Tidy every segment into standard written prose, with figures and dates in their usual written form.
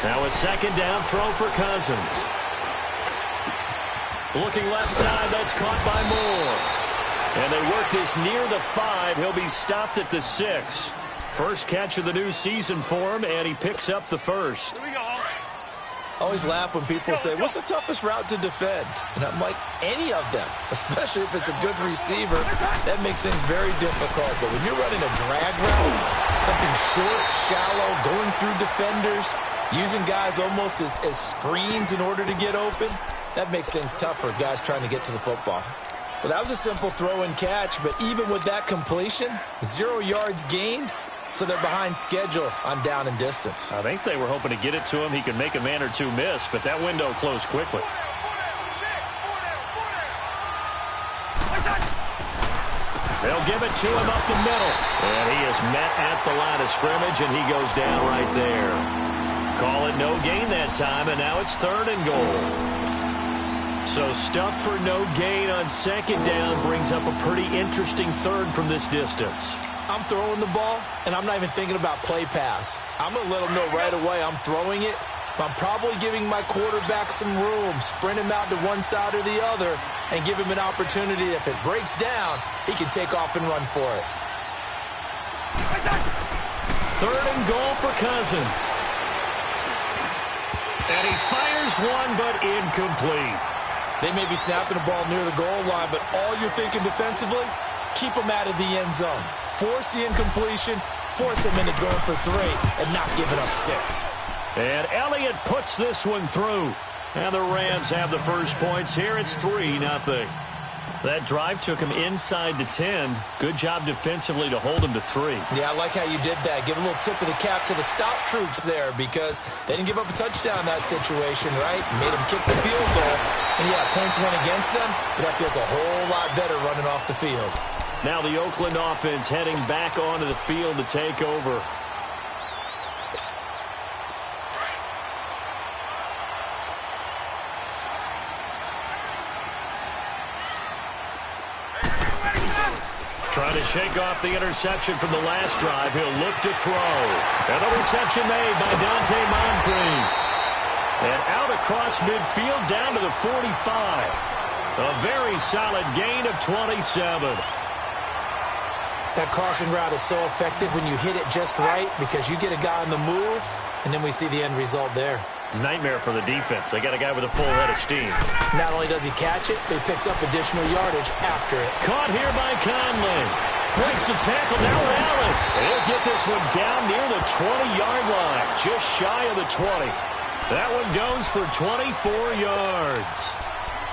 Now a second down throw for Cousins. Looking left side, that's caught by Moore. And they work this near the 5. He'll be stopped at the 6. First catch of the new season for him, and he picks up the first. Here we go. Always laugh when people say, what's the toughest route to defend? And I'm like, any of them, especially if it's a good receiver. That makes things very difficult. But when you're running a drag route, something short, shallow, going through defenders, using guys almost as screens in order to get open, that makes things tough for guys trying to get to the football. Well, that was a simple throw and catch, but even with that completion, 0 yards gained, so they're behind schedule on down and distance. I think they were hoping to get it to him. He could make a man or two miss, but that window closed quickly. They'll give it to him up the middle. And he is met at the line of scrimmage, and he goes down right there. Call it no gain that time, and now it's 3rd and goal. So stuff for no gain on second down brings up a pretty interesting 3rd from this distance. I'm throwing the ball, and I'm not even thinking about play pass. I'm going to let them know right away I'm throwing it, but I'm probably giving my quarterback some room, sprint him out to one side or the other, and give him an opportunity. If it breaks down, he can take off and run for it. 3rd and goal for Cousins. And he fires one, but incomplete. They may be snapping the ball near the goal line, but all you're thinking defensively, keep them out of the end zone. Force the incompletion, force them into going for 3, and not giving up 6. And Elliott puts this one through. And the Rams have the first points here. It's 3-0. That drive took him inside the 10. Good job defensively to hold him to 3. Yeah, I like how you did that. Give a little tip of the cap to the stop troops there because they didn't give up a touchdown in that situation, right? Made them kick the field goal. And, yeah, points went against them, but that feels a whole lot better running off the field. Now the Oakland offense heading back onto the field to take over. Trying to shake off the interception from the last drive. He'll look to throw. And the reception made by Dante Moncrief. And out across midfield down to the 45. A very solid gain of 27. That crossing route is so effective when you hit it just right because you get a guy on the move, and then we see the end result there. Nightmare for the defense. They got a guy with a full head of steam. Not only does he catch it, but he picks up additional yardage after it. Caught here by Conley. Breaks the tackle. Now Allen. He'll get this one down near the 20-yard line. Just shy of the 20. That one goes for 24 yards.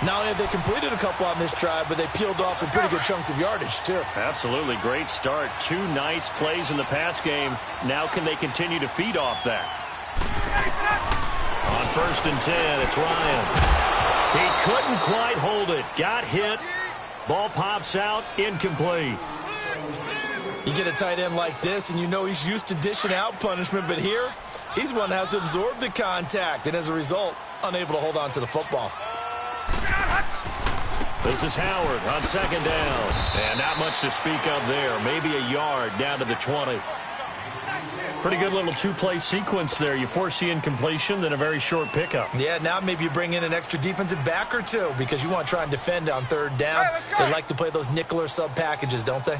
Not only have they completed a couple on this drive, but they peeled off some pretty good chunks of yardage, too. Absolutely. Great start. 2 nice plays in the pass game. Now can they continue to feed off that? On 1st and 10, it's Ryan. He couldn't quite hold it. Got hit. Ball pops out. Incomplete. You get a tight end like this, and you know he's used to dishing out punishment, but here, he's one that has to absorb the contact, and as a result, unable to hold on to the football. This is Howard on 2nd down. And not much to speak of there. Maybe a yard down to the 20. Pretty good little 2-play sequence there. You force the incompletion, then a very short pickup. Yeah, now maybe you bring in an extra defensive back or two because you want to try and defend on 3rd down. They like to play those nickel or sub packages, don't they?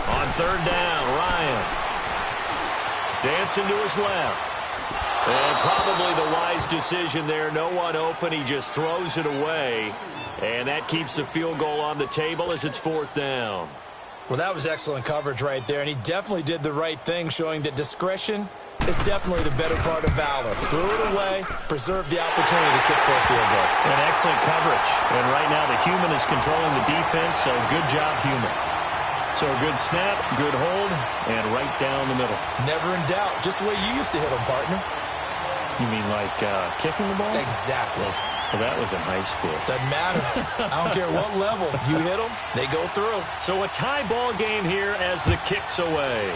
On 3rd down, Ryan. Dancing to his left. And probably the wise decision there. No one open. He just throws it away. And that keeps the field goal on the table as it's 4th down. Well, that was excellent coverage right there. And he definitely did the right thing, showing that discretion is definitely the better part of valor. Threw it away, preserved the opportunity to kick for a field goal. And excellent coverage. And right now the human is controlling the defense, so good job, human. So a good snap, good hold, and right down the middle. Never in doubt. Just the way you used to hit them, partner. You mean like kicking the ball? Exactly. Well, that was in high school. Doesn't matter. I don't care what level. You hit them, they go through. So a tie ball game here as the kick's away.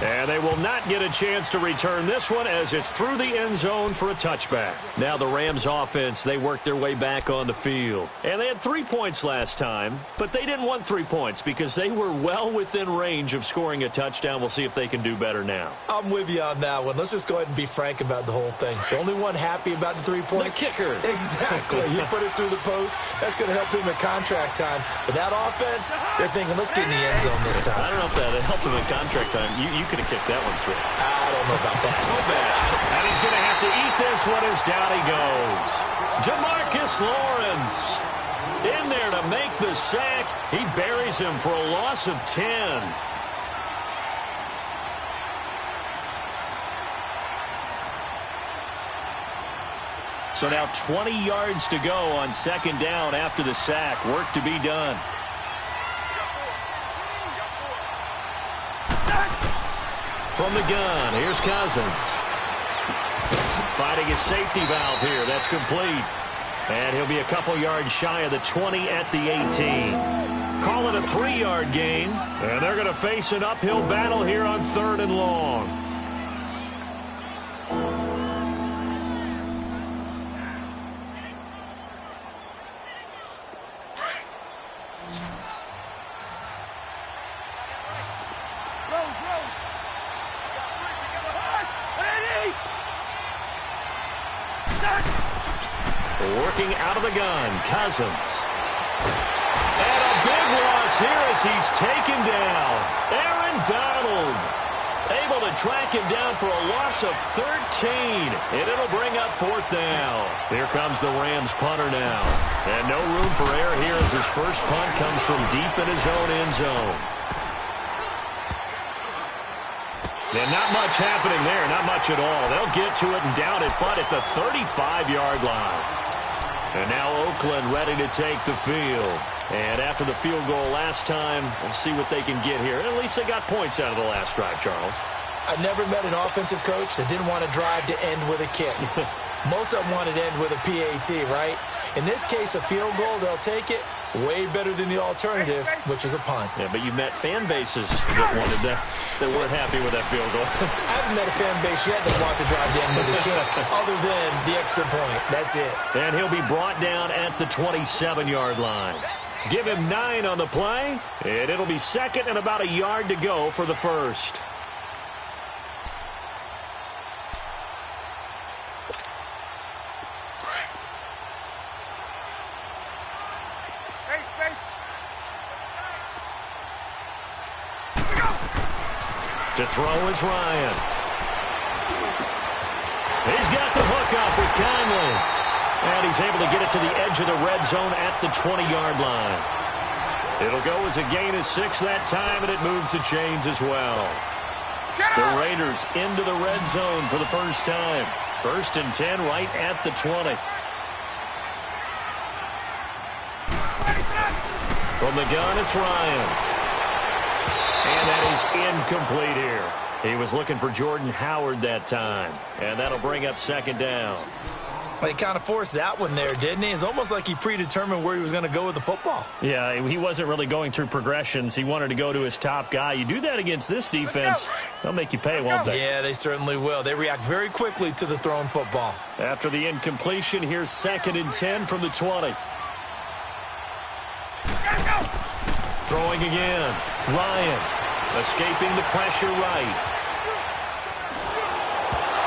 And they will not get a chance to return this one as it's through the end zone for a touchback. Now the Rams offense, they worked their way back on the field. And they had 3 points last time, but they didn't want 3 points because they were well within range of scoring a touchdown. We'll see if they can do better now. I'm with you on that one. Let's just go ahead and be frank about the whole thing. The only one happy about the 3-point? The kicker. Exactly. You put it through the post. That's going to help him in contract time. But that offense, they're thinking, let's get in the end zone this time. I don't know if that helped him in contract time. You could have kicked that one through. I don't know about that. Too bad. And he's going to have to eat this one as down he goes. Jamarcus Lawrence in there to make the sack. He buries him for a loss of 10. So now 20 yards to go on second down after the sack. Work to be done. From the gun, here's Cousins. Finding his safety valve here. That's complete. And he'll be a couple yards shy of the 20 at the 18. Call it a 3-yard gain. And they're going to face an uphill battle here on 3rd and long. Working out of the gun, Cousins. And a big loss here as he's taken down. Aaron Donald able to track him down for a loss of 13. And it'll bring up 4th down. Here comes the Rams punter now. And no room for error here as his first punt comes from deep in his own end zone. And not much happening there, not much at all. They'll get to it and down it, but at the 35-yard line. And now Oakland ready to take the field. And after the field goal last time, we'll see what they can get here. At least they got points out of the last drive, Charles. I never met an offensive coach that didn't want to drive to end with a kick. Most of them wanted to end with a PAT, right? In this case, a field goal, they'll take it. Way better than the alternative, which is a punt. Yeah, but you met fan bases that wanted that weren't happy with that field goal. I haven't met a fan base yet that wants to drive to end with a kick, other than the extra point. That's it. And he'll be brought down at the 27-yard line. Give him 9 on the play, and it'll be 2nd and about a yard to go for the first. To throw is Ryan. He's got the hook up with Conley. And he's able to get it to the edge of the red zone at the 20-yard line. It'll go as a gain of 6 that time, and it moves the chains as well. The Raiders into the red zone for the first time. 1st and 10 right at the 20. From the gun, it's Ryan. And that is incomplete here. He was looking for Jordan Howard that time. And that'll bring up 2nd down. Well, he kind of forced that one there, didn't he? It's almost like he predetermined where he was going to go with the football. Yeah, he wasn't really going through progressions. He wanted to go to his top guy. You do that against this defense, they'll make you pay, won't they? Yeah, they certainly will. They react very quickly to the thrown football. After the incompletion, here's 2nd and 10 from the 20. Throwing again. Ryan escaping the pressure right.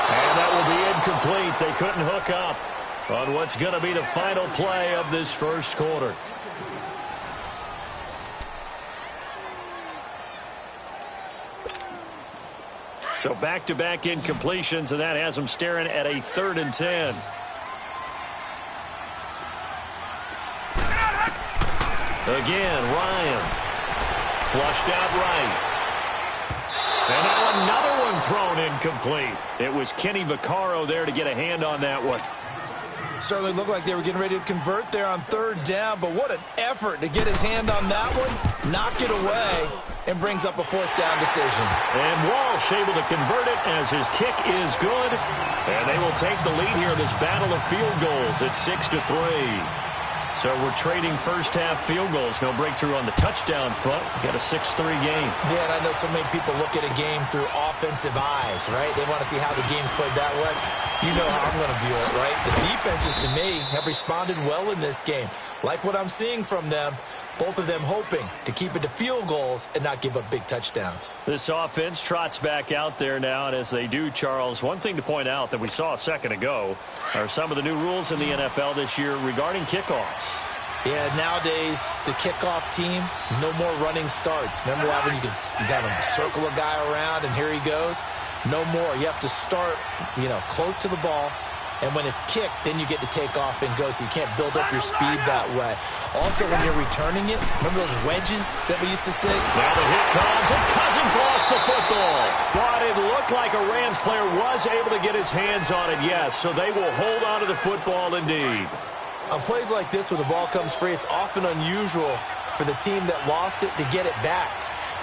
And that will be incomplete. They couldn't hook up on what's going to be the final play of this first quarter. So back-to-back incompletions, and that has them staring at a 3rd and 10. Again, Ryan. Flushed out right. And now another one thrown incomplete. It was Kenny Vaccaro there to get a hand on that one. Certainly looked like they were getting ready to convert there on 3rd down, but what an effort to get his hand on that one, knock it away, and brings up a 4th down decision. And Walsh able to convert it as his kick is good. And they will take the lead here in this battle of field goals at 6-3. So we're trading first-half field goals. No breakthrough on the touchdown front. We got a 6-3 game. Yeah, and I know so many people look at a game through offensive eyes, right? They want to see how the game's played that way. You know how I'm going to view it, right? The defenses, to me, have responded well in this game. Like what I'm seeing from them, both of them hoping to keep it to field goals and not give up big touchdowns. This offense trots back out there now, and as they do, Charles, one thing to point out that we saw a second ago are some of the new rules in the NFL this year regarding kickoffs. Yeah, nowadays, the kickoff team, no more running starts. Remember that when you got to circle a guy around and here he goes? No more. You have to start, close to the ball. And when it's kicked, then you get to take off and go, so you can't build up your speed that way. Also, when you're returning it, remember those wedges that we used to say? Now the hit comes, and Cousins lost the football. But it looked like a Rams player was able to get his hands on it, yes. So they will hold on to the football indeed. On plays like this where the ball comes free, it's often unusual for the team that lost it to get it back.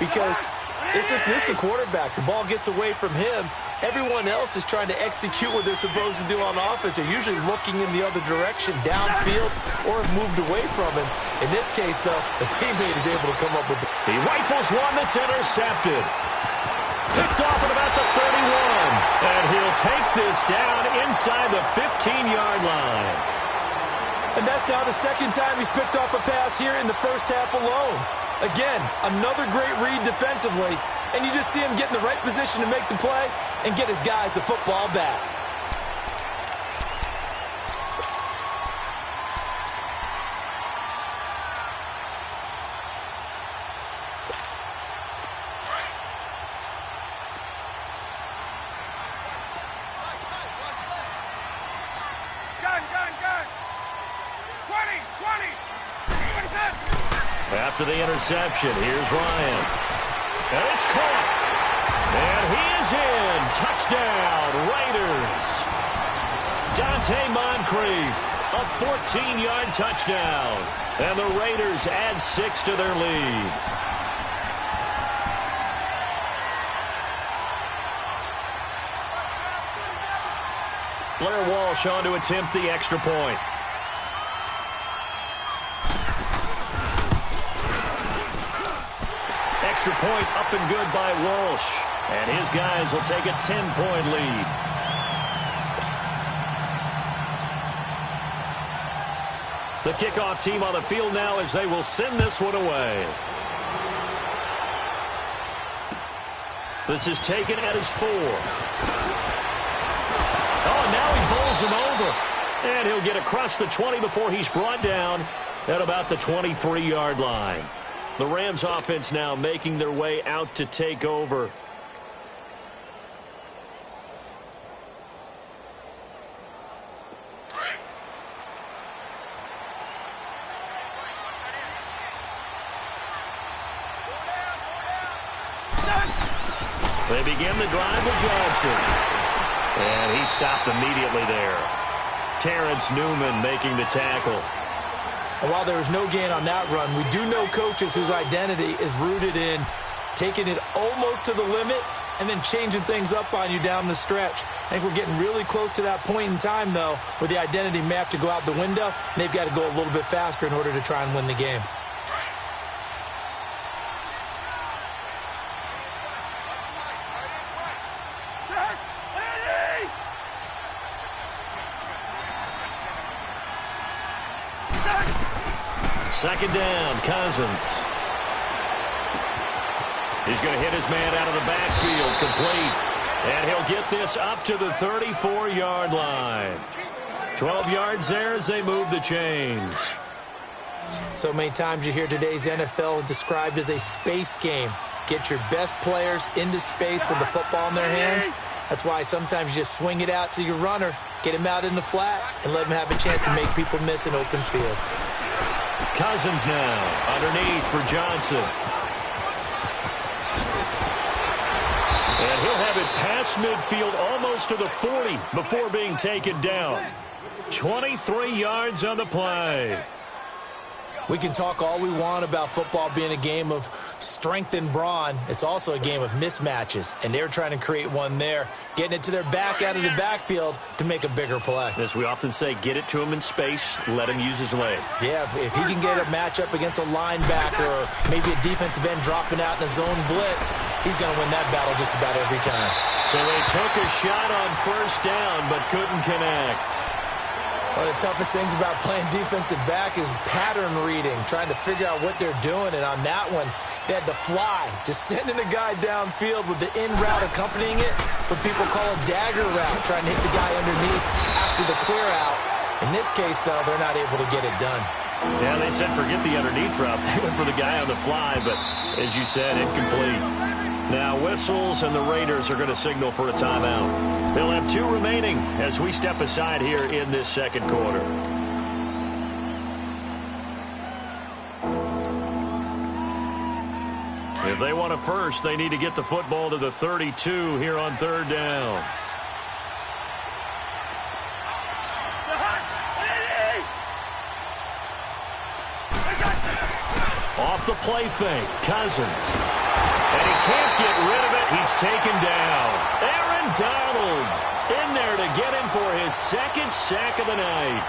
Because this is the quarterback. The ball gets away from him. Everyone else is trying to execute what they're supposed to do on offense. They're usually looking in the other direction, downfield, or have moved away from him. In this case, though, the teammate is able to come up with it. He rifles one that's intercepted. Picked off at about the 31. And he'll take this down inside the 15-yard line. And that's now the second time he's picked off a pass here in the first half alone. Again, another great read defensively. And you just see him get in the right position to make the play and get his guys the football back. After the interception, here's Ryan. And it's caught. And he is in. Touchdown, Raiders. Dante Moncrief, a 14-yard touchdown. And the Raiders add 6 to their lead. Blair Walsh on to attempt the extra point. Extra point up and good by Walsh. And his guys will take a 10-point lead. The kickoff team on the field now as they will send this one away. This is taken at his 4. Oh, now he bowls him over. And he'll get across the 20 before he's brought down at about the 23-yard line. The Rams offense now making their way out to take over. They begin the drive with Johnson. And he stopped immediately there. Terrence Newman making the tackle. And while there was no gain on that run, we do know coaches whose identity is rooted in taking it almost to the limit and then changing things up on you down the stretch. I think we're getting really close to that point in time, though, where the identity may have to go out the window, and they've got to go a little bit faster in order to try and win the game. Second down, Cousins. He's going to hit his man out of the backfield, complete. And he'll get this up to the 34-yard line. 12 yards there as they move the chains. So many times you hear today's NFL described as a space game. Get your best players into space with the football in their hands. That's why sometimes you just swing it out to your runner, get him out in the flat, and let him have a chance to make people miss an open field. Cousins now underneath for Johnson. And he'll have it past midfield almost to the 40 before being taken down. 23 yards on the play. We can talk all we want about football being a game of strength and brawn. It's also a game of mismatches, and they're trying to create one there, getting it to their back out of the backfield to make a bigger play. As we often say, get it to him in space, let him use his leg. Yeah, if he can get a matchup against a linebacker or maybe a defensive end dropping out in a zone blitz, he's going to win that battle just about every time. So they took a shot on first down but couldn't connect. One of the toughest things about playing defensive back is pattern reading, trying to figure out what they're doing. And on that one, they had the fly, just sending a guy downfield with the in route accompanying it, what people call a dagger route, trying to hit the guy underneath after the clear out. In this case, though, they're not able to get it done. Yeah, they said forget the underneath route. They went for the guy on the fly, but as you said, incomplete. Now whistles, and the Raiders are going to signal for a timeout. They'll have 2 remaining as we step aside here in this second quarter. If they want a first, they need to get the football to the 32 here on third down. Off the play fake, Cousins. And he can't get rid of it. He's taken down. Aaron Donald in there to get him for his 2nd sack of the night.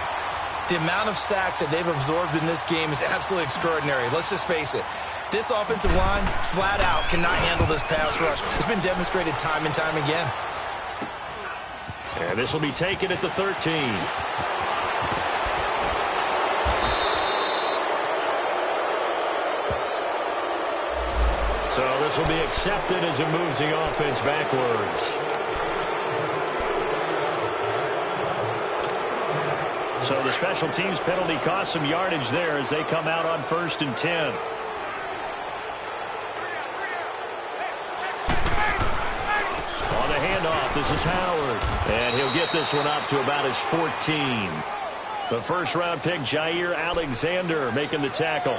The amount of sacks that they've absorbed in this game is absolutely extraordinary. Let's just face it. This offensive line, flat out, cannot handle this pass rush. It's been demonstrated time and time again. And this will be taken at the 13. So this will be accepted as it moves the offense backwards. So the special teams penalty cost some yardage there as they come out on 1st and 10. On the handoff, this is Howard. And he'll get this one up to about his 14. The first-round pick, Jair Alexander, making the tackle.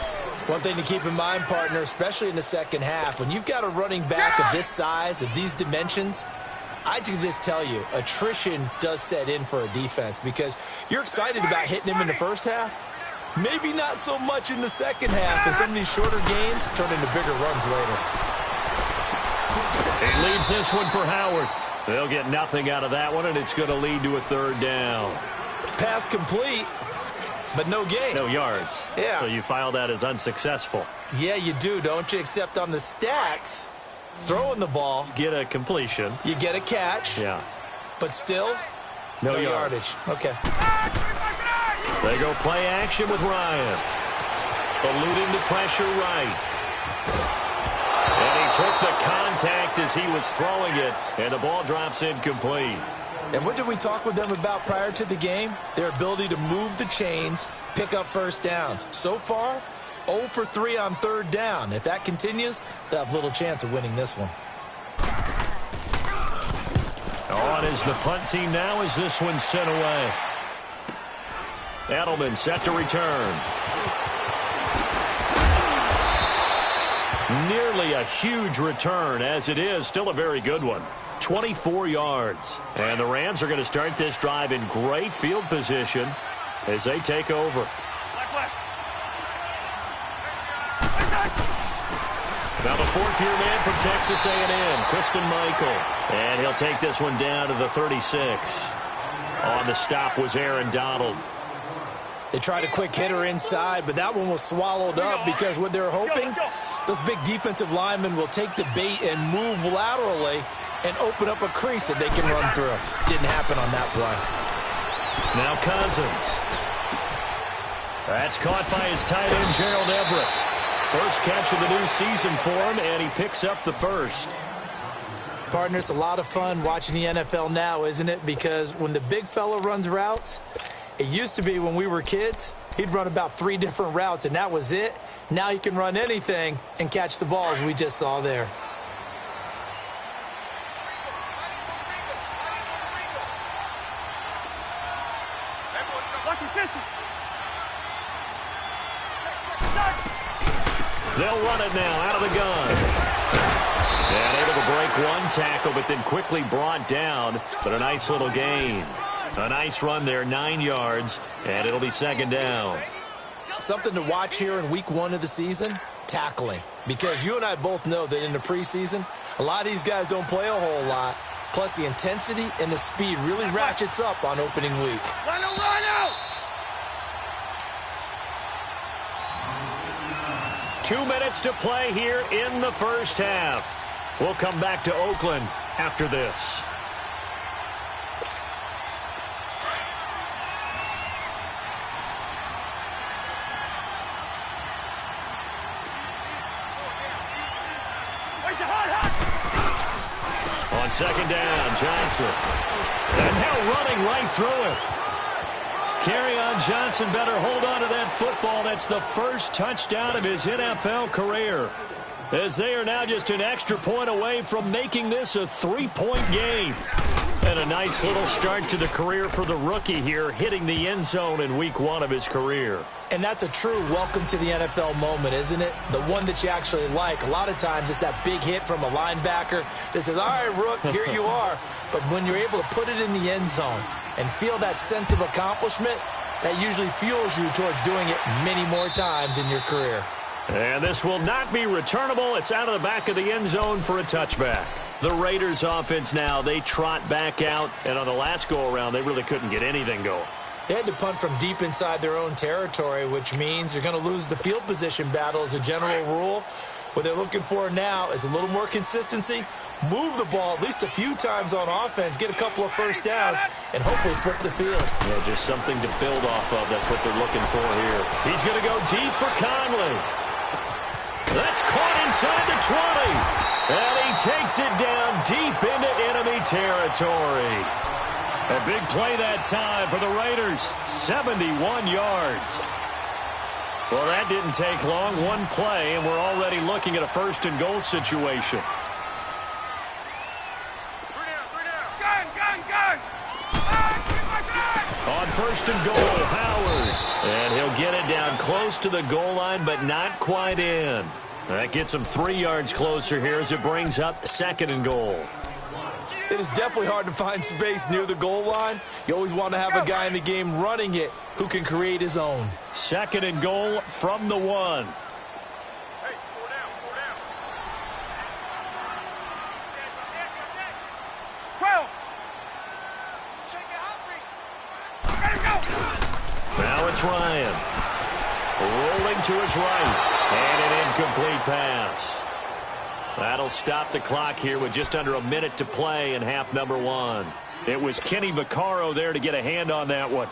One thing to keep in mind, partner, especially in the second half, when you've got a running back of this size, of these dimensions, I can just tell you, attrition does set in for a defense because you're excited about hitting him in the first half. Maybe not so much in the second half, and some of these shorter gains turn into bigger runs later. He leads this one for Howard. They'll get nothing out of that one, and it's going to lead to a 3rd down. Pass complete. But no gain. No yards. Yeah. So you file that as unsuccessful. Yeah, you do, don't you? Except on the stats, throwing the ball. Get a completion. You get a catch. Yeah. But still, no yardage. Okay. They go play action with Ryan. Eluding the pressure right. And he took the contact as he was throwing it, and the ball drops incomplete. And what did we talk with them about prior to the game? Their ability to move the chains, pick up first downs. So far, 0 for 3 on 3rd down. If that continues, they'll have little chance of winning this one. On is the punt team now as this one's sent away. Edelman set to return. Nearly a huge return, as it is still a very good one. 24 yards. And the Rams are going to start this drive in great field position as they take over. Now the 4th-year man from Texas A&M, Christine Michael. And he'll take this one down to the 36. On the stop was Aaron Donald. They tried a quick hitter inside, but that one was swallowed up because what they're hoping, those big defensive linemen will take the bait and move laterally and open up a crease that they can run through. Didn't happen on that play. Now Cousins. That's caught by his tight end, Gerald Everett. First catch of the new season for him, and he picks up the 1st. Partner, it's a lot of fun watching the NFL now, isn't it? Because when the big fella runs routes, it used to be when we were kids, he'd run about 3 different routes, and that was it. Now he can run anything and catch the balls we just saw there. They'll run it now out of the gun. And able to break one tackle, but then quickly brought down. But a nice little gain. A nice run there, 9 yards, and it'll be 2nd down. Something to watch here in week 1 of the season, tackling. Because you and I both know that in the preseason, a lot of these guys don't play a whole lot. Plus, the intensity and the speed really ratchets up on opening week. Run out! 2 minutes to play here in the first half. We'll come back to Oakland after this. On second down, Johnson. And now running right through it. Kerryon Johnson better hold on to that football. That's the first touchdown of his NFL career, as they are now just an extra point away from making this a 3-point game. And a nice little start to the career for the rookie here, hitting the end zone in week 1 of his career. And that's a true welcome to the NFL moment, isn't it? The one that you actually like. A lot of times it's that big hit from a linebacker that says, all right, Rook, here you are. But when you're able to put it in the end zone and feel that sense of accomplishment, that usually fuels you towards doing it many more times in your career. And this will not be returnable. It's out of the back of the end zone for a touchback. The Raiders offense now, they trot back out. And on the last go-around, they really couldn't get anything going. They had to punt from deep inside their own territory, which means you're going to lose the field position battle as a general rule. What they're looking for now is a little more consistency, move the ball at least a few times on offense, get a couple of first downs, and hopefully flip the field. Yeah, just something to build off of. That's what they're looking for here. He's going to go deep for Conley. That's caught inside the 20. And he takes it down deep into enemy territory. A big play that time for the Raiders. 71 yards. Well, that didn't take long. One play, and we're already looking at a first and goal situation. Gun! On first and goal, Howard. And he'll get it down close to the goal line, but not quite in. That gets him 3 yards closer here as it brings up second and goal. It is definitely hard to find space near the goal line. You always want to have a guy in the game running it who can create his own. Second and goal from the 1. Hey, 4 down. 12. Check it out, let him go. Now it's Ryan. Rolling to his right. And an incomplete pass. That'll stop the clock here with just under a minute to play in half number 1. It was Kenny Vaccaro there to get a hand on that one.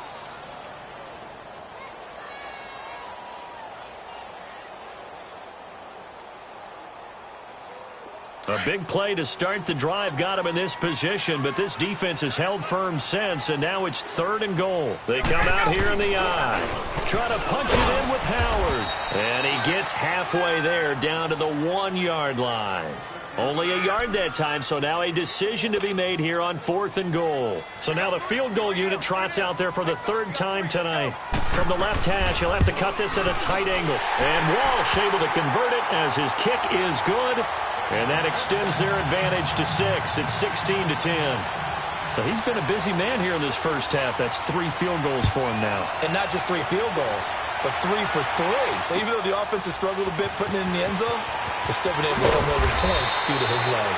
A big play to start the drive got him in this position, but this defense has held firm since, and now it's third and goal. They come out here in the eye. Try to punch it in with Howard. And he gets halfway there down to the 1 yard line. Only a yard that time, so now a decision to be made here on fourth and goal. So now the field goal unit trots out there for the third time tonight. From the left hash, he'll have to cut this at a tight angle. And Walsh able to convert it as his kick is good. And that extends their advantage to 6. It's 16-10. So he's been a busy man here in this first half. That's 3 field goals for him now. And not just 3 field goals, but 3 for 3. So even though the offense has struggled a bit putting it in the end zone, they've still been able to come away with points due to his leg.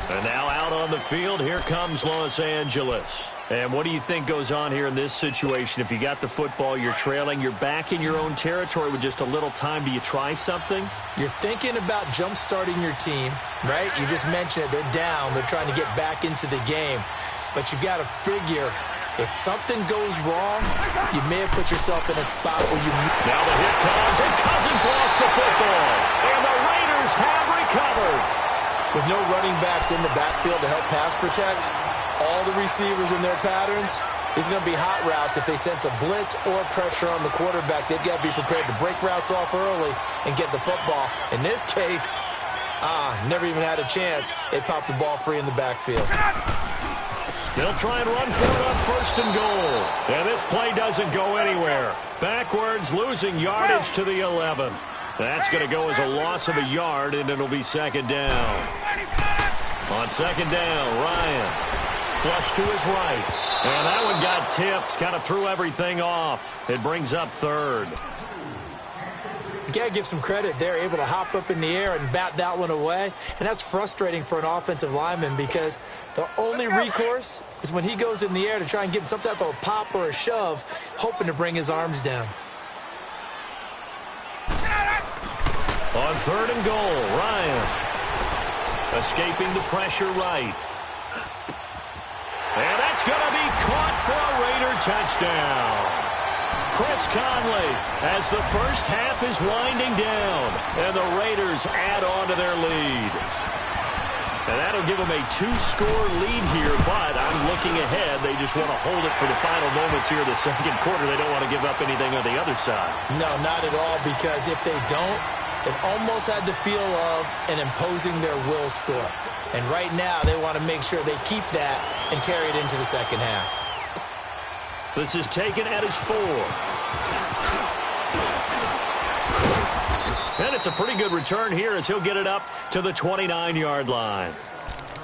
And now out on the field, here comes Los Angeles. And what do you think goes on here in this situation? If you got the football, you're trailing, you're back in your own territory with just a little time. Do you try something? You're thinking about jump-starting your team, right? You just mentioned it. They're down. They're trying to get back into the game. But you got to figure, if something goes wrong, you may have put yourself in a spot where you... Now the hit comes, and Cousins lost the football. And the Raiders have recovered. With no running backs in the backfield to help pass protect, all the receivers in their patterns, these are going to be hot routes. If they sense a blitz or pressure on the quarterback, they've got to be prepared to break routes off early and get the football. In this case, never even had a chance. They popped the ball free in the backfield. They'll try and run for it on first and goal. And this play doesn't go anywhere. Backwards, losing yardage to the 11. That's going to go as a loss of a yard, and it'll be second down. On second down, Ryan. Flush to his right. And that one got tipped, kind of threw everything off. It brings up third. You got to give some credit. They're able to hop up in the air and bat that one away. And that's frustrating for an offensive lineman because the only recourse is when he goes in the air to try and give him some type of a pop or a shove, hoping to bring his arms down. On third and goal, Ryan. Escaping the pressure right. And that's going to be caught for a Raider touchdown. Chris Conley as the first half is winding down. And the Raiders add on to their lead. And that'll give them a 2-score lead here, but I'm looking ahead. They just want to hold it for the final moments here of the second quarter. They don't want to give up anything on the other side. No, not at all, because if they don't, it almost had the feel of an imposing their will score. And right now, they want to make sure they keep that and carry it into the second half. This is taken at his 4. And it's a pretty good return here as he'll get it up to the 29-yard line.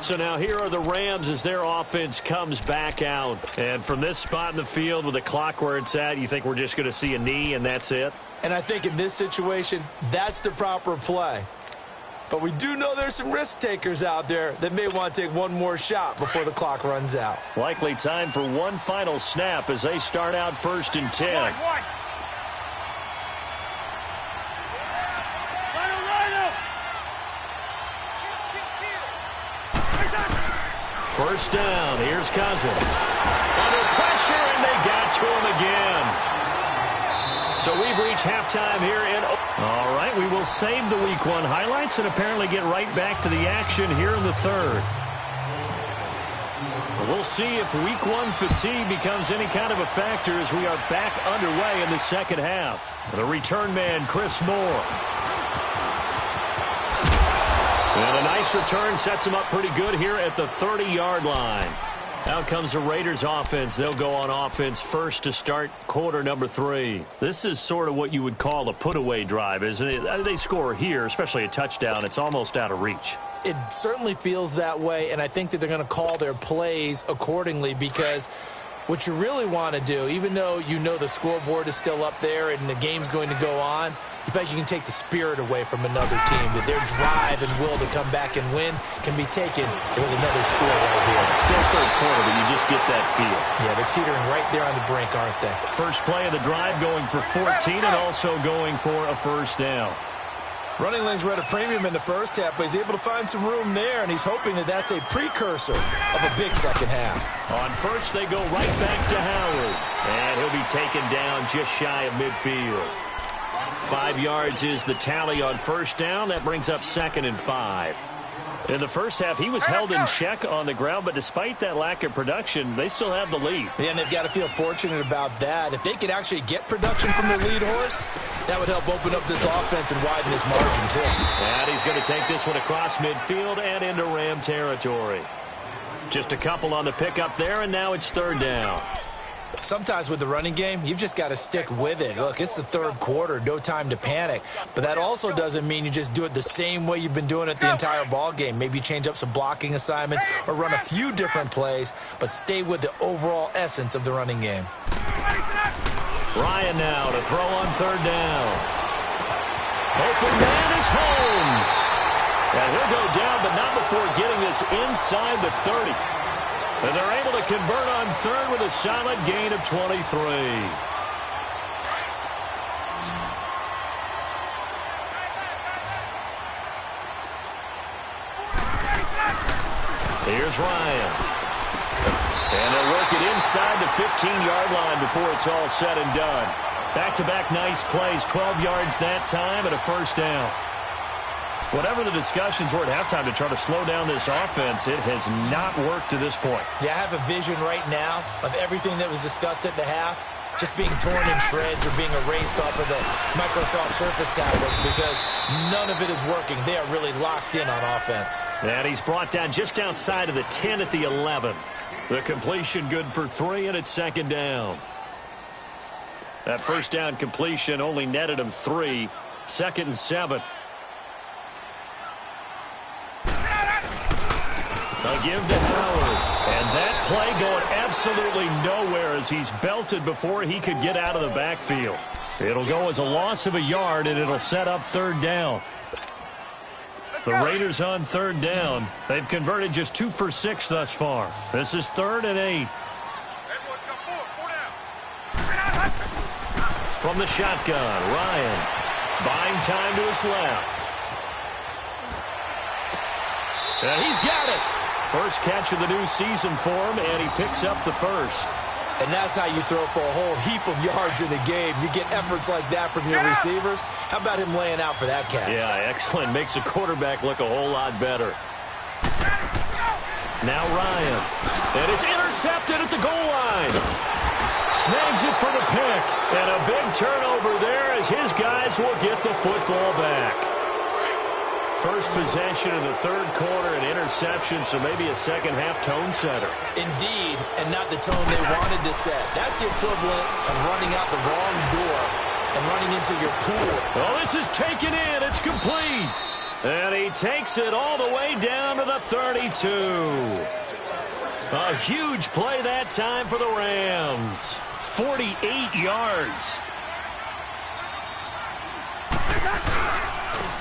So now here are the Rams as their offense comes back out. And from this spot in the field with the clock where it's at, you think we're just going to see a knee and that's it? And I think in this situation, that's the proper play. But we do know there's some risk takers out there that may want to take one more shot before the clock runs out. Likely time for one final snap as they start out 1st and 10. First down, here's Cousins. Under pressure, and they got to him again. So we've reached halftime here in... All right, we will save the Week 1 highlights and apparently get right back to the action here in the third. We'll see if Week 1 fatigue becomes any kind of a factor as we are back underway in the second half. The return man, Chris Moore. And a nice return sets him up pretty good here at the 30-yard line. Out comes the Raiders offense. They'll go on offense first to start quarter number 3. This is sort of what you would call a put-away drive, isn't it? They score here, especially a touchdown. It's almost out of reach. It certainly feels that way, and I think that they're going to call their plays accordingly because what you really want to do, even though you know the scoreboard is still up there and the game's going to go on, you feel like you can take the spirit away from another team, that their drive and will to come back and win can be taken with another score right here. Still third quarter, but you just get that feel. Yeah, they're teetering right there on the brink, aren't they? First play of the drive going for 14 and also going for a first down. Running lanes were at a premium in the first half, but he's able to find some room there, and he's hoping that that's a precursor of a big second half. On first, they go right back to Howard, and he'll be taken down just shy of midfield. 5 yards is the tally on first down. That brings up 2nd and 5. In the first half, he was held in check on the ground, but despite that lack of production, they still have the lead. Yeah, and they've got to feel fortunate about that. If they could actually get production from their lead horse, that would help open up this offense and widen this margin, too. And he's going to take this one across midfield and into Ram territory. Just a couple on the pickup there, and now it's 3rd down. Sometimes with the running game, you've just got to stick with it. Look, it's the third quarter, no time to panic. But that also doesn't mean you just do it the same way you've been doing it the entire ball game. Maybe change up some blocking assignments or run a few different plays, but stay with the overall essence of the running game. Ryan now to throw on 3rd down. Open man is Holmes. And he'll go down, but not before getting this inside the 30. And they're able to convert on 3rd with a solid gain of 23. Here's Ryan. And they'll work it inside the 15-yard line before it's all said and done. Back-to-back nice plays, 12 yards that time and a first down. Whatever the discussions were at halftime to try to slow down this offense, it has not worked to this point. Yeah, I have a vision right now of everything that was discussed at the half just being torn in shreds or being erased off of the Microsoft Surface tablets because none of it is working. They are really locked in on offense. And he's brought down just outside of the 10 at the 11. The completion good for 3, and it's 2nd down. That first down completion only netted him 3. 2nd and 7. A give to Howard. And that play going absolutely nowhere as he's belted before he could get out of the backfield. It'll go as a loss of a yard, and it'll set up third down. The Raiders on third down. They've converted just 2 for 6 thus far. This is 3rd and 8. From the shotgun, Ryan buying time to his left. And he's got it. First catch of the new season for him, and he picks up the first. And that's how you throw for a whole heap of yards in the game. You get efforts like that from your receivers. How about him laying out for that catch? Yeah, excellent. Makes the quarterback look a whole lot better. Now Ryan. And it's intercepted at the goal line. Snags it for the pick. And a big turnover there as his guys will get the football back. First possession in the third quarter, an interception, so maybe a second-half tone setter. Indeed, and not the tone they wanted to set. That's the equivalent of running out the wrong door and running into your pool. Oh, this is taken in. It's complete. And he takes it all the way down to the 32. A huge play that time for the Rams. 48 yards.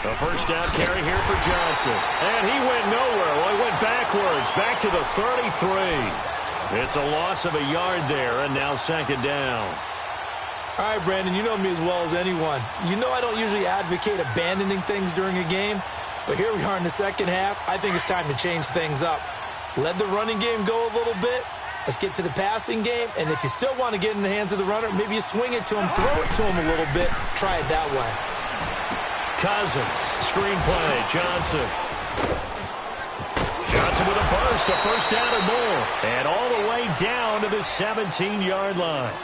A first down carry here for Johnson. And he went nowhere. Well, he went backwards, back to the 33. It's a loss of a yard there, and now second down. All right, Brandon, you know me as well as anyone. You know I don't usually advocate abandoning things during a game, but here we are in the second half. I think it's time to change things up. Let the running game go a little bit. Let's get to the passing game, and if you still want to get in the hands of the runner, maybe you swing it to him, throw it to him a little bit, try it that way. Cousins, screenplay, Johnson. Johnson with a burst, a first down or more. And all the way down to the 17-yard line.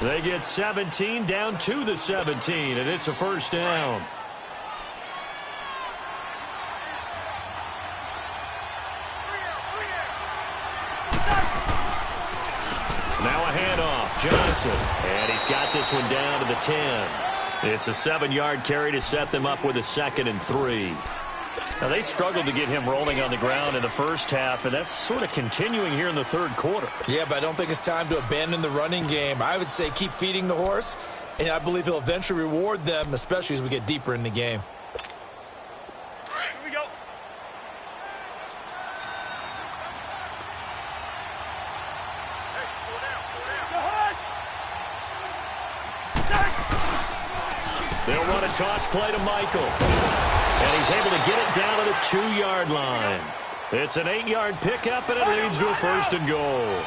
They get 17 down to the 17, and it's a first down. Now a handoff, Johnson. And he's got this one down to the 10. It's a 7-yard carry to set them up with a 2nd and 3. Now, they struggled to get him rolling on the ground in the first half, and that's sort of continuing here in the third quarter. Yeah, but I don't think it's time to abandon the running game. I would say keep feeding the horse, and I believe he'll eventually reward them, especially as we get deeper in the game. Here we go. Hey, slow down. They'll run a toss play to Michael. And he's able to get it down to the 2-yard line. It's an 8-yard pickup, and it leads to a first and goal.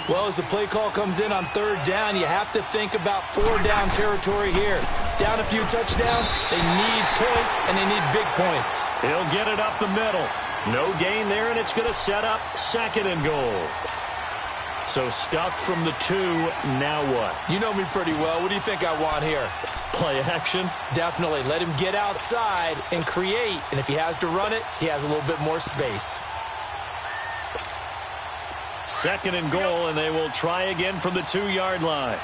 Well, as the play call comes in on third down, you have to think about 4-down territory here. Down a few touchdowns, they need points, and they need big points. He'll get it up the middle. No gain there, and it's going to set up 2nd and goal. So stuffed from the 2, now what? You know me pretty well. What do you think I want here? Play action? Definitely. Let him get outside and create. And if he has to run it, he has a little bit more space. 2nd and goal, and they will try again from the 2-yard line.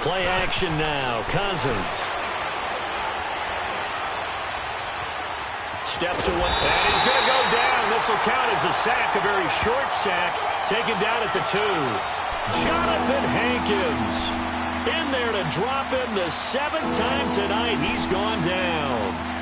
Play action now. Cousins. Steps away, and he's going to go down. This will count as a sack, a very short sack, taken down at the 2. Jonathan Hankins in there to drop him the 7th time tonight. He's gone down.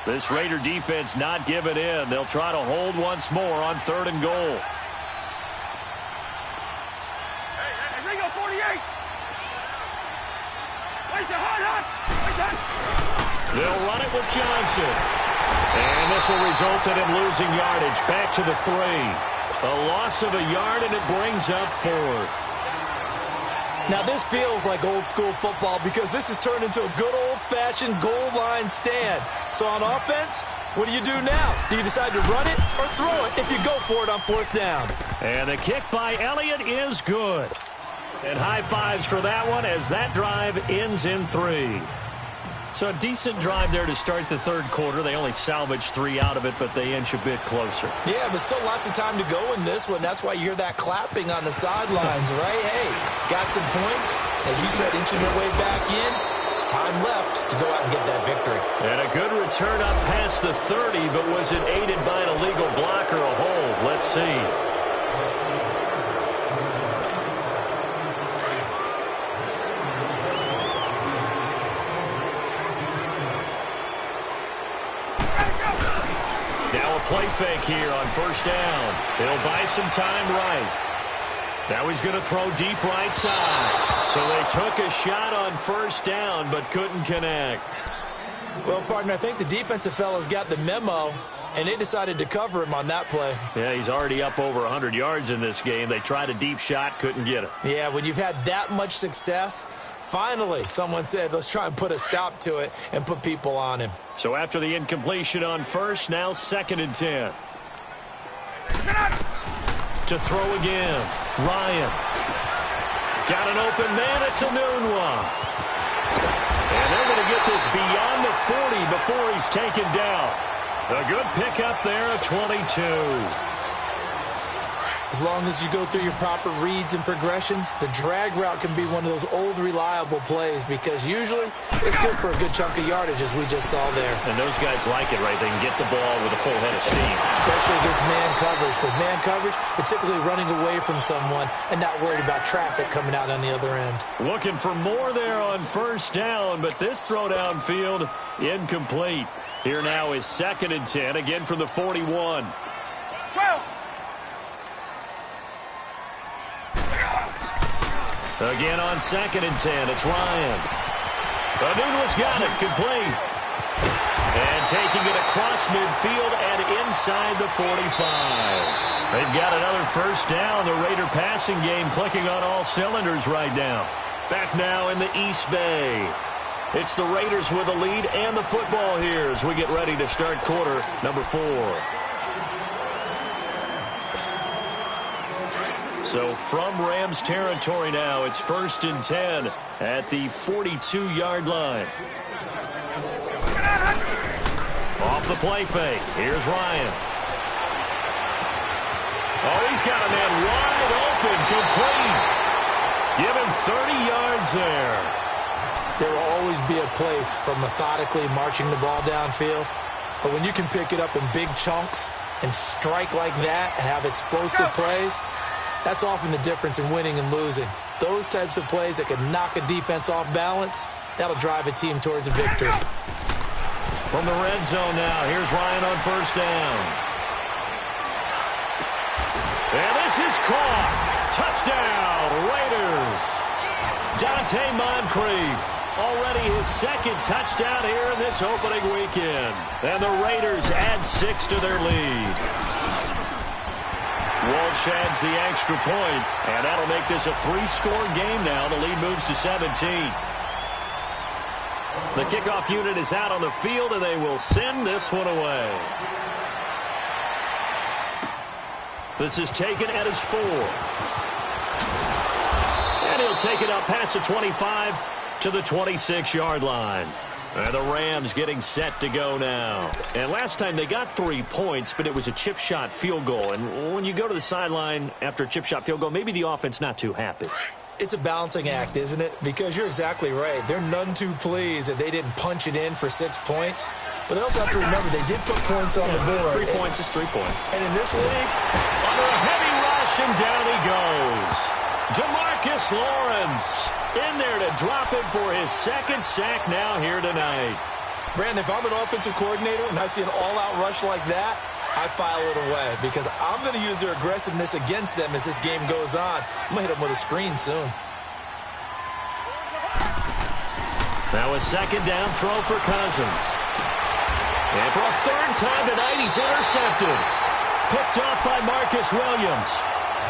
This Raider defense not giving in. They'll try to hold once more on 3rd and goal. Hey, Ringo, 48. They'll run it with Johnson. And this will result in him losing yardage. Back to the 3. A loss of a yard, and it brings up 4th. Now, this feels like old-school football because this has turned into a good old-fashioned goal line stand. So on offense, what do you do now? Do you decide to run it or throw it if you go for it on 4th down? And the kick by Elliott is good. And high fives for that one as that drive ends in 3. So a decent drive there to start the third quarter. They only salvaged 3 out of it, but they inch a bit closer. Yeah, but still lots of time to go in this one. That's why you hear that clapping on the sidelines, right? Hey, got some points. As you said, inching their way back in. Time left to go out and get that victory. And a good return up past the 30, but was it aided by an illegal block or a hold? Let's see. Now a play fake here on first down. He'll buy some time right. Now he's going to throw deep right side. So they took a shot on first down but couldn't connect. Well, partner, I think the defensive fellas got the memo, and they decided to cover him on that play. Yeah, he's already up over 100 yards in this game. They tried a deep shot, couldn't get it. Yeah, when you've had that much success, finally someone said, let's try and put a stop to it and put people on him. So after the incompletion on first, now 2nd and 10. To throw again. Ryan. Got an open man. It's Enunwa. And they're going to get this beyond the 40 before he's taken down. A good pickup there at 22. As long as you go through your proper reads and progressions, the drag route can be one of those old reliable plays because usually it's good for a good chunk of yardage as we just saw there. And those guys like it, right? They can get the ball with a full head of steam. Especially against man coverage, because man coverage, they're typically running away from someone and not worried about traffic coming out on the other end. Looking for more there on first down, but this throw downfield incomplete. Here now is 2nd and 10, again from the 41. 12. Again on 2nd and 10, it's Ryan. Enunwa's got it, complete. And taking it across midfield and inside the 45. They've got another first down. The Raider passing game clicking on all cylinders right now. Back now in the East Bay. It's the Raiders with a lead and the football here as we get ready to start quarter number 4. So from Rams territory now, it's 1st and 10 at the 42-yard line. Off the play fake. Here's Ryan. Oh, he's got a man wide open, complete. Give him 30 yards there. There will always be a place for methodically marching the ball downfield. But when you can pick it up in big chunks and strike like that and have explosive plays, that's often the difference in winning and losing. Those types of plays that can knock a defense off balance, that'll drive a team towards a victory. From the red zone now, here's Ryan on first down. And this is caught. Touchdown, Raiders. Dante Moncrief, already his 2nd touchdown here in this opening weekend. And the Raiders add 6 to their lead. Walsh adds the extra point, and that'll make this a 3-score game now. The lead moves to 17. The kickoff unit is out on the field, and they will send this one away. This is taken at his 4. And he'll take it up past the 25 to the 26-yard line. And the Rams getting set to go now. And last time they got 3 points, but it was a chip shot field goal. And when you go to the sideline after a chip shot field goal, maybe the offense not too happy. It's a balancing act, isn't it? Because you're exactly right. They're none too pleased that they didn't punch it in for 6 points. But they also have to remember they did put points on the board. 3 points is 3 points. And in this league, under a heavy rush, and down he goes. DeMarcus Lawrence in there to drop him for his 2nd sack now here tonight. Brandon, if I'm an offensive coordinator and I see an all-out rush like that, I file it away because I'm going to use their aggressiveness against them as this game goes on. I'm going to hit them with a screen soon. Now a 2nd down throw for Cousins. And for a 3rd time tonight, he's intercepted. Picked off by Marcus Williams.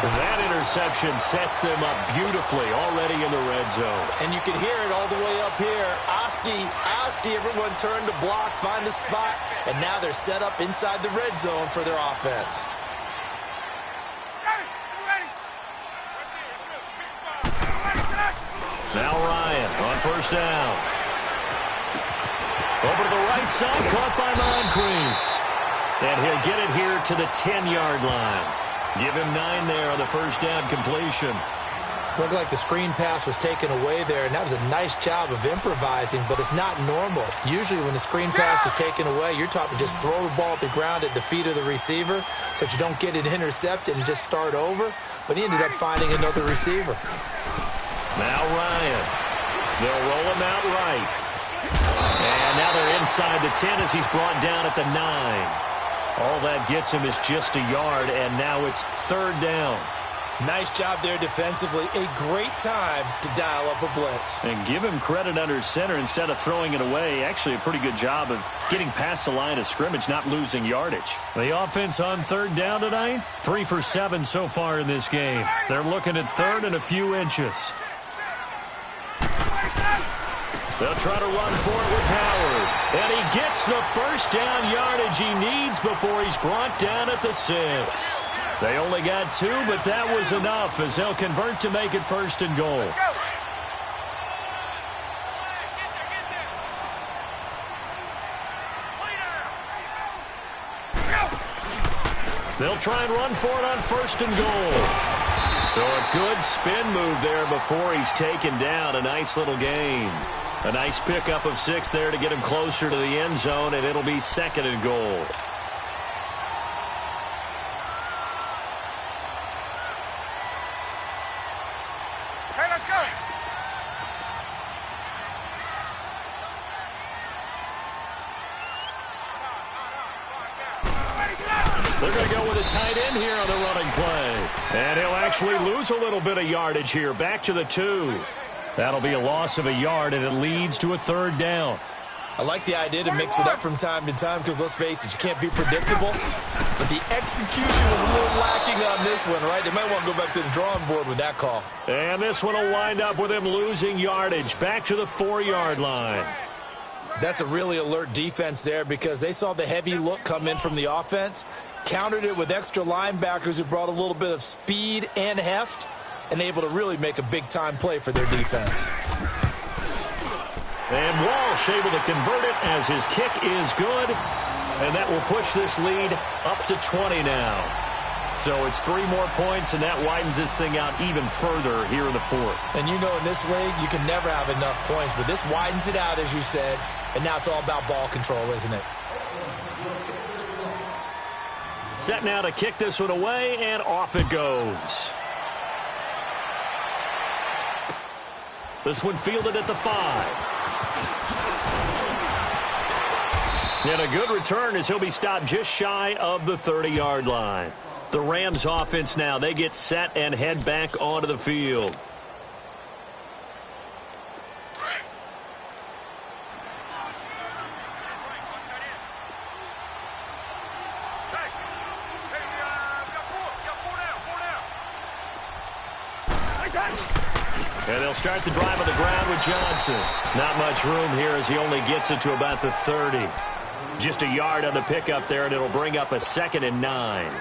That interception sets them up beautifully already in the red zone. And you can hear it all the way up here. Oski, everyone turned to block, find a spot, and now they're set up inside the red zone for their offense. Now Ryan on first down. Over to the right side, caught by Moncrief. And he'll get it here to the 10-yard line. Give him 9 there on the first down completion. Looked like the screen pass was taken away there, and that was a nice job of improvising, but it's not normal. Usually when the screen pass is taken away, you're taught to just throw the ball at the ground at the feet of the receiver so that you don't get it intercepted and just start over, but he ended up finding another receiver. Now Ryan. They'll roll him out right. And now they're inside the 10 as he's brought down at the 9. All that gets him is just a yard, and now it's 3rd down. Nice job there defensively. A great time to dial up a blitz. And give him credit under center instead of throwing it away. Actually, a pretty good job of getting past the line of scrimmage, not losing yardage. The offense on 3rd down tonight, 3 for 7 so far in this game. They're looking at 3rd and a few inches. They'll try to run for it with Howard. And he gets the first down yardage he needs before he's brought down at the 6. They only got 2, but that was enough as they'll convert to make it 1st and goal. They'll try and run for it on 1st and goal. So a good spin move there before he's taken down. A nice little gain. A nice pickup of 6 there to get him closer to the end zone, and it'll be 2nd and goal. They're going to go with a tight end here on the running play. And he'll actually lose a little bit of yardage here. Back to the 2. That'll be a loss of a yard, and it leads to a 3rd down. I like the idea to mix it up from time to time because, let's face it, you can't be predictable. But the execution was a little lacking on this one, right? They might want to go back to the drawing board with that call. And this one will wind up with him losing yardage. Back to the 4-yard line. That's a really alert defense there because they saw the heavy look come in from the offense, countered it with extra linebackers who brought a little bit of speed and heft, and able to really make a big-time play for their defense. And Walsh able to convert it as his kick is good, and that will push this lead up to 20 now. So it's 3 more points, and that widens this thing out even further here in the 4th. And you know in this league, you can never have enough points, but this widens it out, as you said, and now it's all about ball control, isn't it? Set now to kick this one away, and off it goes. This one fielded at the 5. And a good return as he'll be stopped just shy of the 30-yard line. The Rams offense now, they get set and head back onto the field. And they'll start the drive on the ground with Johnson. Not much room here as he only gets it to about the 30. Just a yard on the pickup there, and it'll bring up a 2nd and 9.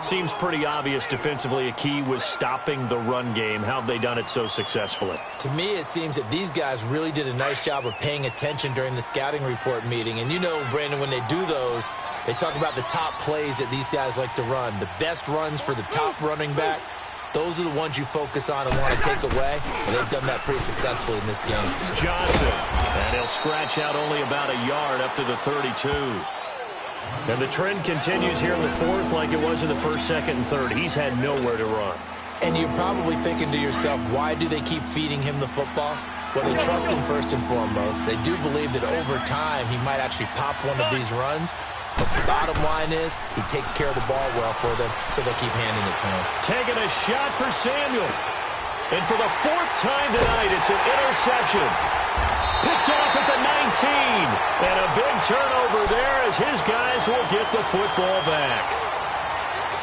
Seems pretty obvious defensively a key was stopping the run game. How have they done it so successfully? To me, it seems that these guys really did a nice job of paying attention during the scouting report meeting. And you know, Brandon, when they do those, they talk about the top plays that these guys like to run. The best runs for the top running back. Those are the ones you focus on and want to take away, and they've done that pretty successfully in this game. Johnson, and he'll scratch out only about a yard up to the 32. And the trend continues here in the 4th like it was in the 1st, 2nd, and 3rd. He's had nowhere to run. And you're probably thinking to yourself, why do they keep feeding him the football? Well, they trust him first and foremost. They do believe that over time he might actually pop one of these runs. But the bottom line is he takes care of the ball well for them, so they'll keep handing it to him. Taking a shot for Samuel. And for the 4th time tonight, it's an interception. Picked off at the 19. And a big turnover there as his guys will get the football back.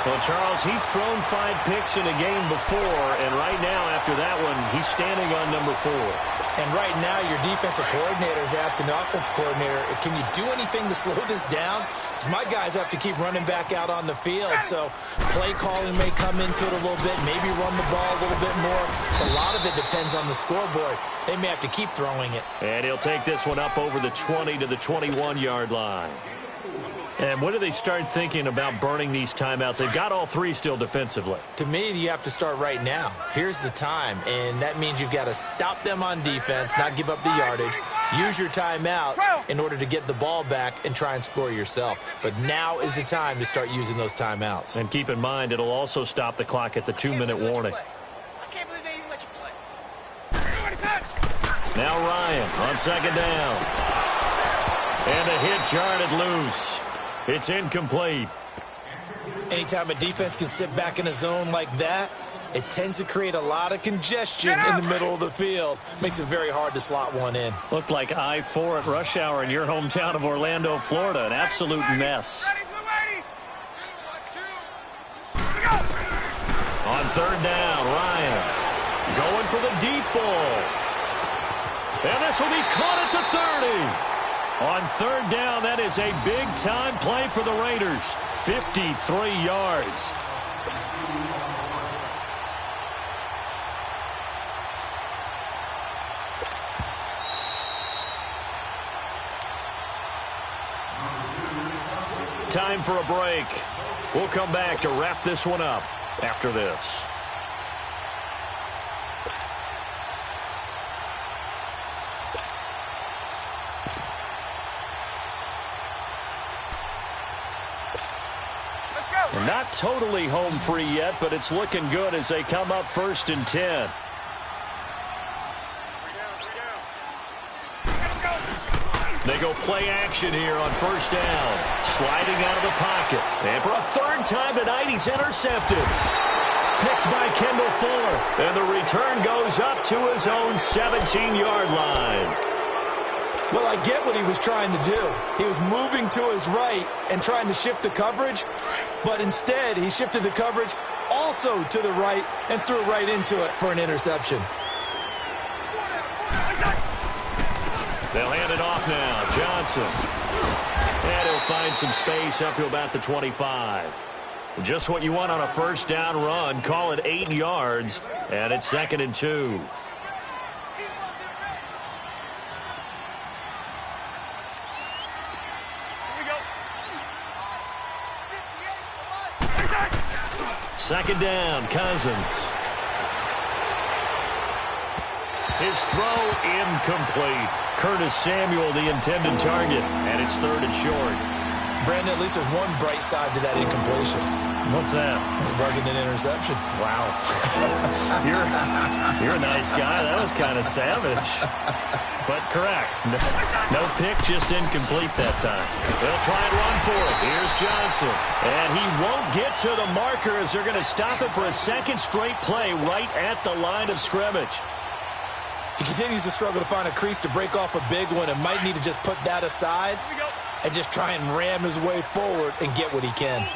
Well, Charles, he's thrown 5 picks in a game before, and right now, after that one, he's standing on number 4. And right now, your defensive coordinator is asking the offensive coordinator, can you do anything to slow this down? Because my guys have to keep running back out on the field. So play calling may come into it a little bit, maybe run the ball a little bit more. But a lot of it depends on the scoreboard. They may have to keep throwing it. And he'll take this one up over the 20 to the 21-yard line. And when do they start thinking about burning these timeouts? They've got all 3 still defensively. To me, you have to start right now. Here's the time, and that means you've got to stop them on defense, not give up the yardage, use your timeouts in order to get the ball back and try and score yourself. But now is the time to start using those timeouts. And keep in mind, it'll also stop the clock at the 2-minute warning. I can't believe they even let you play. Now Ryan on second down. And a hit jarred loose. It's incomplete. Anytime a defense can sit back in a zone like that, it tends to create a lot of congestion in the middle of the field. Makes it very hard to slot one in. Looked like I-4 at rush hour in your hometown of Orlando, Florida. An absolute mess. On third down, Ryan going for the deep ball. And this will be caught at the 30. On third down, that is a big-time play for the Raiders. 53 yards. Time for a break. We'll come back to wrap this one up after this. Not totally home free yet, but it's looking good as they come up 1st and 10. They go play action here on 1st down. Sliding out of the pocket. And for a 3rd time tonight, he's intercepted. Picked by Kendall Fuller. And the return goes up to his own 17-yard line. Well, I get what he was trying to do. He was moving to his right and trying to shift the coverage, but instead he shifted the coverage also to the right and threw right into it for an interception. They'll hand it off now. Johnson. And he'll find some space up to about the 25. Just what you want on a 1st down run. Call it 8 yards, and it's 2nd and 2. Second down, Cousins. His throw incomplete. Curtis Samuel, the intended target, and it's 3rd and short. Brandon, at least there's one bright side to that incompletion. What's that? It wasn't an interception. Wow. You're a nice guy. That was kind of savage. But correct. No pick, just incomplete that time. They'll try and run for it. Here's Johnson. And he won't get to the marker as they're going to stop it for a 2nd straight play right at the line of scrimmage. He continues to struggle to find a crease to break off a big one and might need to just put that aside and just try and ram his way forward and get what he can.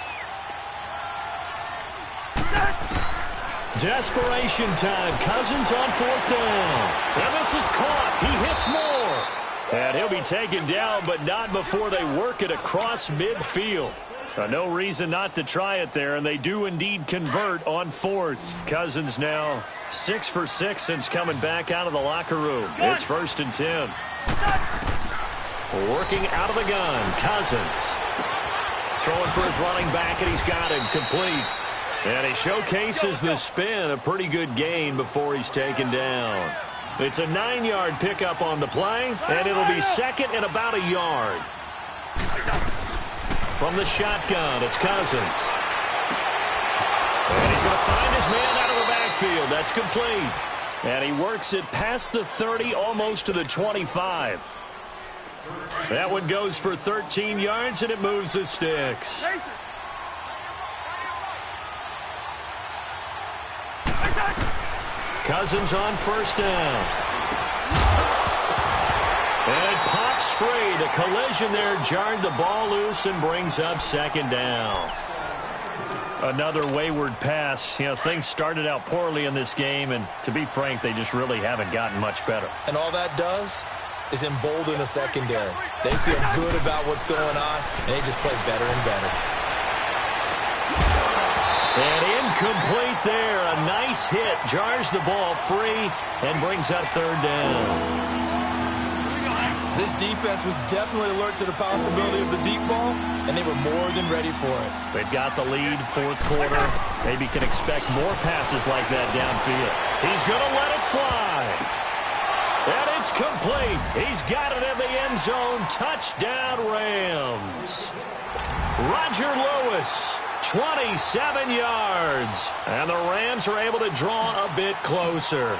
Desperation time. Cousins on 4th down. And this is caught. He hits more. And he'll be taken down, but not before they work it across midfield. So no reason not to try it there, and they do indeed convert on 4th. Cousins now 6 for 6 since coming back out of the locker room. It's 1st and 10. Working out of the gun, Cousins. Throwing for his running back, and he's got him complete. And he showcases the spin, a pretty good gain before he's taken down. It's a 9-yard pickup on the play, and it'll be 2nd and about a yard. From the shotgun, it's Cousins. And he's going to find his man out of the backfield. That's complete. And he works it past the 30, almost to the 25. That one goes for 13 yards, and it moves the sticks. Cousins on 1st down. And it pops free. The collision there jarred the ball loose and brings up 2nd down. Another wayward pass. You know, things started out poorly in this game, and to be frank, they just really haven't gotten much better. And all that does is embolden the secondary. They feel good about what's going on, and they just play better and better. And incomplete there. A nice hit. Jars the ball free and brings up third down. This defense was definitely alert to the possibility of the deep ball, and they were more than ready for it. They've got the lead, fourth quarter. Maybe can expect more passes like that downfield. He's going to let it fly. And it's complete. He's got it in the end zone. Touchdown, Rams. Roger Lewis, 27 yards. And the Rams are able to draw a bit closer.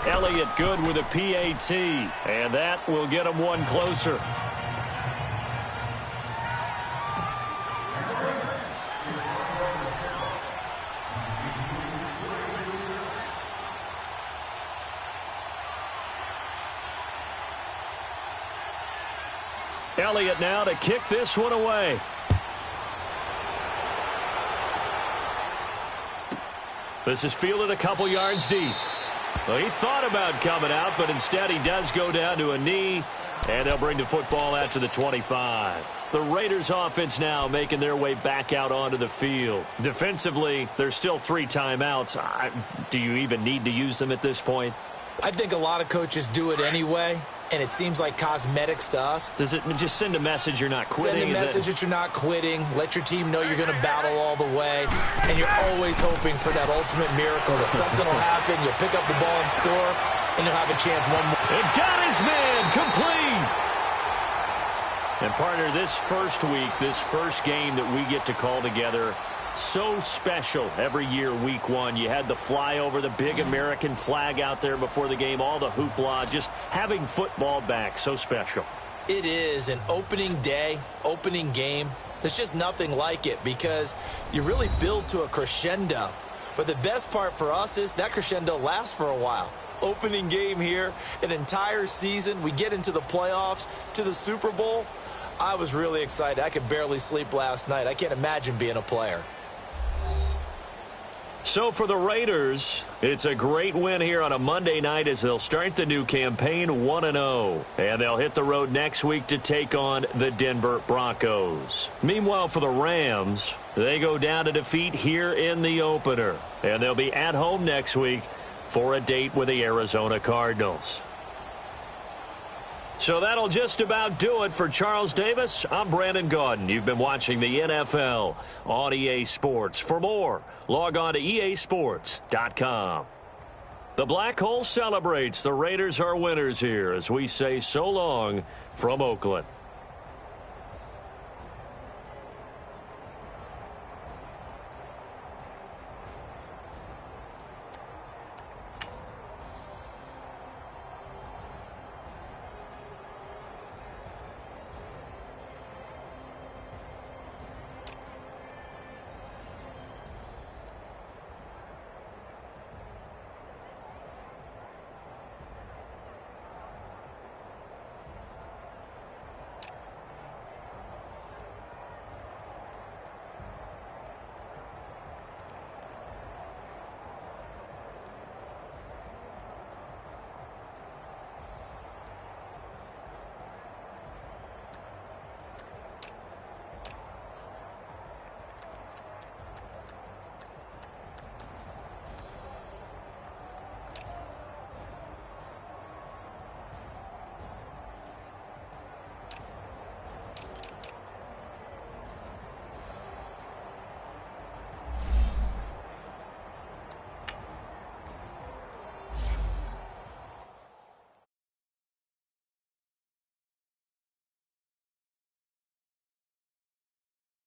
Elliott good with a PAT, and that will get him one closer. Elliott now to kick this one away. This is fielded a couple yards deep. Well, he thought about coming out, but instead he does go down to a knee, and they'll bring the football out to the 25. The Raiders offense now making their way back out onto the field. Defensively, there's still 3 timeouts. Do you even need to use them at this point? I think a lot of coaches do it anyway, and it seems like cosmetics to us. Does it just send a message you're not quitting? Send a message that you're not quitting. Let your team know you're going to battle all the way. And you're always hoping for that ultimate miracle, that something will happen, you'll pick up the ball and score, and you'll have a chance one more. It got his man complete. And partner, this first week, this first game that we get to call together, so special every year, week 1. You had the flyover, the big American flag out there before the game, all the hoopla, just having football back, so special. It is an opening day, opening game. There's just nothing like it because you really build to a crescendo. But the best part for us is that crescendo lasts for a while. Opening game here, an entire season. We get into the playoffs, to the Super Bowl. I was really excited. I could barely sleep last night. I can't imagine being a player. So for the Raiders, it's a great win here on a Monday night as they'll start the new campaign 1-0. And they'll hit the road next week to take on the Denver Broncos. Meanwhile, for the Rams, they go down to defeat here in the opener. And they'll be at home next week for a date with the Arizona Cardinals. So that'll just about do it for Charles Davis. I'm Brandon Gaudin. You've been watching the NFL on EA Sports. For more, log on to easports.com. The Black Hole celebrates. The Raiders are winners here as we say so long from Oakland.